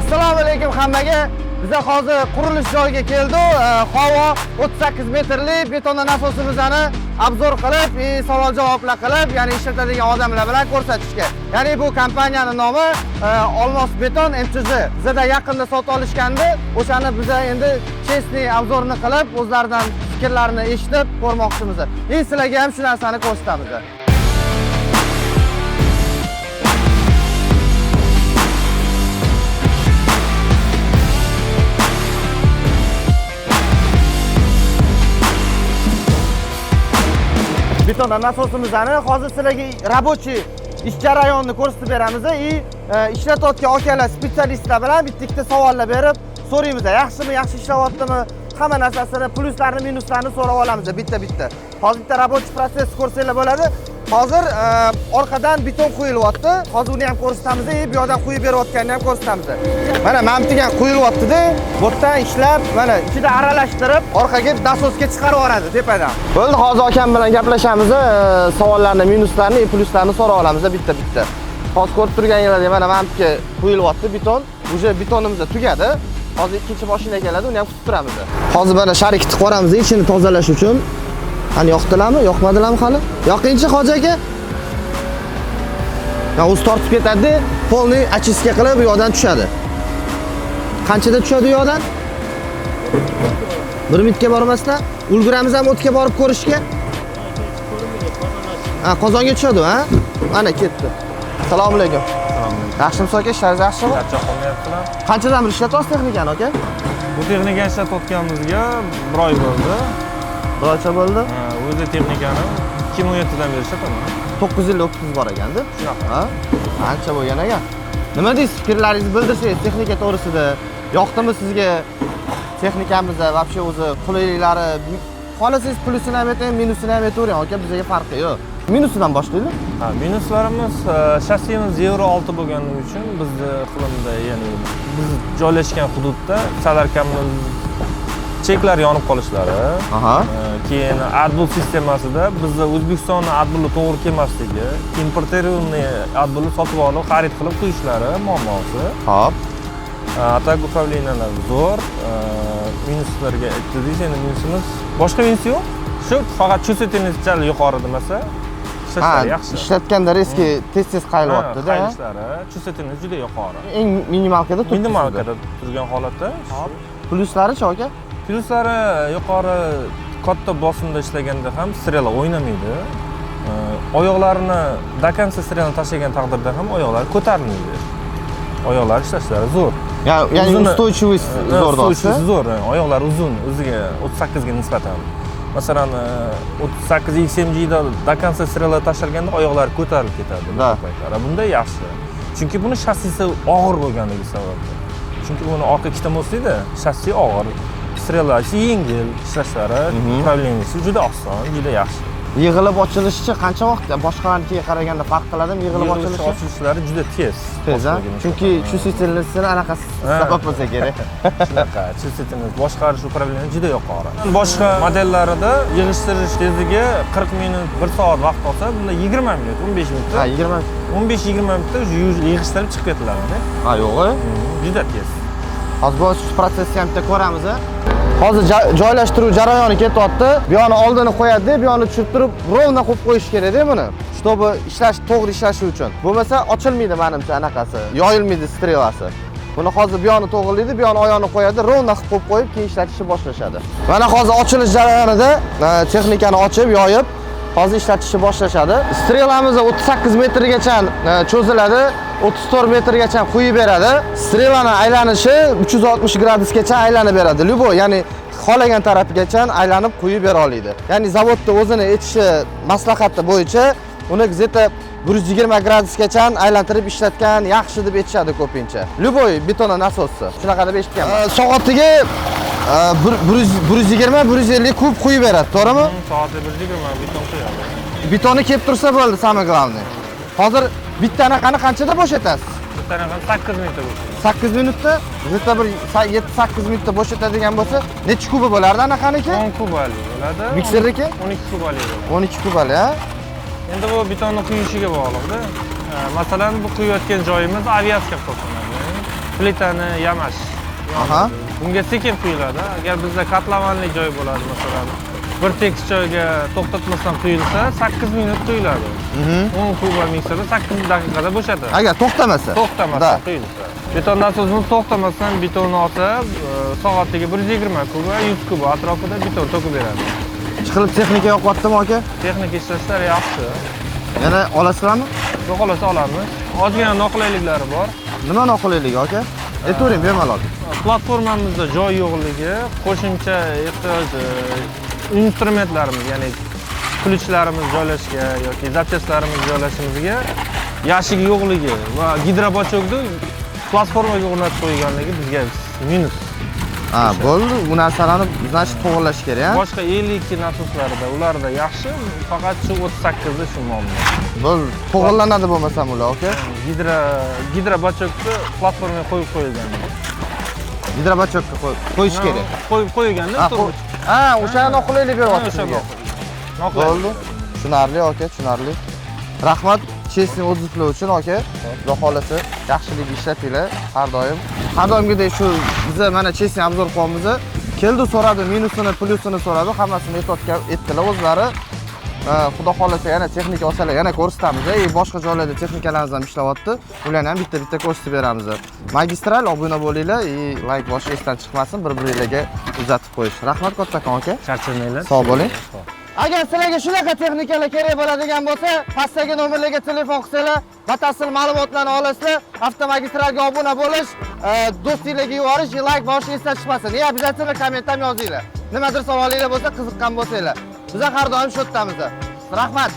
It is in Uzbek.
Assalomu alaykum hammaga. Biz hozir qurilish joyiga keldik. Havo 38 metrlik betondan asosimizni obzor qilib, savol-javoblar qilib, ya'ni ishlatadigan odamlar bilan ko'rsatishga. Ya'ni bu kompaniyaning nomi Olmos Beton MCZ. Bizda yaqinda sotib olishgandi. O'shani biz endi chestni obzorini qilib, o'zlaridan fikrlarini eshitib ko'rmoqchimiz. Sizlarga ham shu narsani ko'rsatamiz. Betondan asosimizni hozir sizlarga рабочий ish jarayonini ko'rsatib beramiz. Ishlatayotgan akalar, specialistlar bilan bitta savollar berib so'raymiz. Yaxshimi, yaxshi ishlayaptimi? Hamma narsasini, pluslarni, minuslarini so'rab olamiz bitta. Hozir bitta рабочий prosess ko'rsanglar bo'ladi. Hozir orqadan beton qo'yilyapti. Hozir uni ham ko'rsatamiz. Bu yerdan qo'yib berayotganini ham ko'rsatamiz. Mana mamtiga qo'yilyapti-da. Bu yerdan ishlab, mana ichida aralashtirib, orqaga dasosga chiqarib yuboradi tepadan. Bo'ldi, hozir akam bilan gaplashamiz. Savollarni, minuslarni, pluslarni so'rab olamiz bitta. Hozir ko'rib turganinglardek mana mamtiga qo'yilyapti beton. Uje betonimiz tugadi. Hozir ikkinchi mashina keladi, uni ham kutib turamiz. Hozir mana sharik tiqib yuboramiz ichini tozalash uchun. Qani yoqdilarmi, yoqmadilarmi hali? Yoqinchi hoji aka. Ya o'zi tortib ketadi, polni очистка qilib bu yerdan tushadi. Qanchada tushadi bu yerdan? 1 minutga bormasdan ulguramiz ham o'tga borib ko'rishga. Ha, qozonga tushadi, ha? Mana ketdi. Assalomu alaykum. Yaxshimisiz aka, ishlaringiz yaxshimi? Charchoq qolmayaptilar. Qanchadan beri ishlatyapsiz texnikani aka? Bu texnika ishlatayotganimizga 1 oy bo'ldi. Bir oycha bo'ldi. O'zi texnikani 2017 dan beri ishlataman. 950 bor ekan-da. Shunaqa. Ha? Ancha bo'lgan ekan. Nima deysiz, fikrlaringizni bildirsangiz texnika to'g'risida. Yoqdimi sizga texnikamizda, вообще o'zi qulayliklari, xolasangiz plusini ham ayting, minusini ham aytavering aka, bizga farqi yo'q. Minusidan boshlaylik. Ha, minuslarimiz shassimiz Euro 6 bo'lgani uchun bizni iqlimda, ya'ni biz joylashgan hududda salarkamiz cheklar yonib qolishlari. Keyin adbul sistemasida bizda O'zbekistonning adbuli to'g'ri kelmasligi, importirованный adbulni sotib olib, xarid qilib qo'yishlari muammosi. Xo'p. Atak upravleniyalar zo'r. Minuslarga aytdingiz, endi minusimiz boshqa minus yo'q. Shu faqat chusitinichal yuqori demasa, ishlash yaxshi. Ishlatganda riski tez qayilyapti-da. Qaylishlari, chusitiniz juda yuqori. Eng minimalkada turibdi. Minimalkada turgan holatda. Hop. Pluslari-chi aka? Pluslari yuqori katta bosimda ishlaganda ham strela o'ynamaydi. Oyoqlarini до конца strelani tashlagan taqdirda ham oyoqlar ko'tarilmaydi. Oyoqlar ishlashlari zo'r. Ya'ni ustойчивость zo'r do'stlar. Zo'r. Oyoqlar uzun, o'ziga 38 ga nisbatan. Masalan, 38 XMG da до конца strela tashalganda oyoqlar ko'tarilib ketadi. Bunda yaxshi. Chunki buni shassisi og'ir bo'lganligi sababli. Chunki buni orqa ikkita mostida shassi og'ir. Strelasi yengil, ishlashlari, upravleniyasi juda oson, juda yaxshi. Yig'ilib ochilishi qancha vaqtda boshqalarnikiga qaraganda farq qiladimi yig'ilib ochilishi? Ochilishlari juda tez. Tez-a? Chunki chusitельностьni anaqasi sabab bo'lsa kerak. Shunaqa, chusitельность boshqarish upravleniya juda yuqori. Boshqa modellarida yig'ishtirish tezligi 40 minut, 1 soat vaqt olsa, bunda 20 minut, 15 minutda. Ha, 20. 15-20 minutda yig'ishtirib chiqib ketiladi. Ha, yo'q-ku. Juda tez. Hozir bu protsessni ham bitta ko'ramiz. Hozir joylashtiruv jarayoni ketyapti. Bu yo'ni oldini qo'yadi, bu yo'ni tushirib turib, rovna qo'yib qo'yish kerak-da buni. Чтобы to'g'ri ishlashi uchun. Bo'lmasa ochilmaydi menimcha anaqasi, yoyilmaydi strelasi. Buni hozir bu yo'ni to'g'rilaydi, bu yo'ni oyog'ini qo'yadi, rovna qilib qo'yib, keyin ishlatishni boshlashadi. Mana hozir ochilish jarayonida texnikani ochib, yoyib, hozir ishlatishni boshlashadi. Strelamiz 38 metrgacha cho'ziladi. 34 metrgacha qo'yib beradi. Strelani aylanishi 360 gradusgacha aylanib beradi. Любой, ya'ni xohlagan tarafigacha aylanib qo'yib bera oladi. Ya'ni zavodda o'zini aytishi maslahati bo'yicha uni где-то 120 gradusgacha aylantirib ishlatgan yaxshi deb aytishadi ko'pincha. Любой beton nasosi. Shunaqa deb eshitganman. Soatiga 120-150 kub qo'yib beradi, to'g'rimi? Soatiga 120 beton qo'yadi. Betonni kelib tursa bo'ldi, самое главное. Hozir bitta anaqani qanchada bo'shatasiz? Bitta anaqani 8 minutda bo'shatasiz. 8 minutda, bitta bir 7-8 minutda bo'shatadigan bo'lsa, necha kubi bo'lardi anaqaniki? 10 kubali bo'ladi. Mikserniki? 12 kubali bo'ladi. 12 kubali, ha? Endi bu betonni quyishiga bog'liqda. Masalan, bu quyayotgan joyimiz aviatsiya hisoblanadi. plitani yamash. Aha. Bunga sekin quyiladi. Agar bizda kotlavanli joy bo'ladi, masalan, bir tekis joyga to'xtatmasdan quyilsa, 8 minut quyiladi. 10 kuba miksada 8 daqiqada bo'shadi. Agar to'xtamasa. To'xtamasdan quyilsa. Beton nasosi to'xtamasdan betonni olsa, soatiga 120 kuba, 100 kuba atrofida beton to'kib beradi. Chiqilib texnika yoqyaptimi aka? Texnik ishlashlari yaxshi. Yana olasizlarmi? Xohlasa olamiz. Ozgina noqulayliklari bor. Nima noqulaylik aka? Aytavering bemalol. Platformamizda joy yo'qligi, qo'shimcha ehtiyoj instrumentlarimiz, ya'ni ключlarimiz joylashgan yoki zapchastlarimiz joylashimizga yashigi yo'qligi va gidrobachokni platformaga o'rnatib qo'yganligi bizga minus. Ha, bo'ldi. Bu narsalarni значит to'g'irlash kerak, ha? Boshqa 52 nasoslarda ularda yaxshi, faqat shu 38 da shu muammo. Bo'ldi. To'g'irlanadi bo'lmasam ular, aka? Gidrobachokni platformaga qo'yib qo'yilgan. Gidrobachokka qo'yish kerak. Qo'yib qo'yilganda Ha, o'sha noqulaylik beryapti sizga. Bo'ldi. Tushunarli aka, tushunarli. Rahmat Chesni o'zingizlar uchun aka. Xudo xolasa yaxshilik ishlatinglar har doim. Har doimgidek shu biz mana Chesni obzor qilyapmiz. Keldi, so'radi, minusini, plyusini so'radi, hammasini e'tiborga etdilar o'zlari. Xudo xolasa yana texnika olsalar yana ko'rsatamiz. Boshqa joylarda texnikalarimiz ham ishlayapti. Ularni ham bitta-bitta ko'rsatib beramiz. Magistral obuna bo'linglar, like boshqa esdan chiqmasin, bir-biringizga uzatib qo'yish. Rahmat kattakon aka. Charchamanglar. Sog' bo'ling. Agar sizlarga shunaqa texnikalar kerak bo'ladigan bo'lsa, pastdagi nomerlarga telefon qilsanglar, batafsil ma'lumotlarni olasizlar. Avtomagistralga obuna bo'lish, do'stinglarga yuborish, like boshqa esdan chiqmasin. Обязательно komment ham yozinglar. Nimadir savolinglar bo'lsa, qiziqqan bo'lsanglar. Biz har doim shu yerdamiz. Rahmat.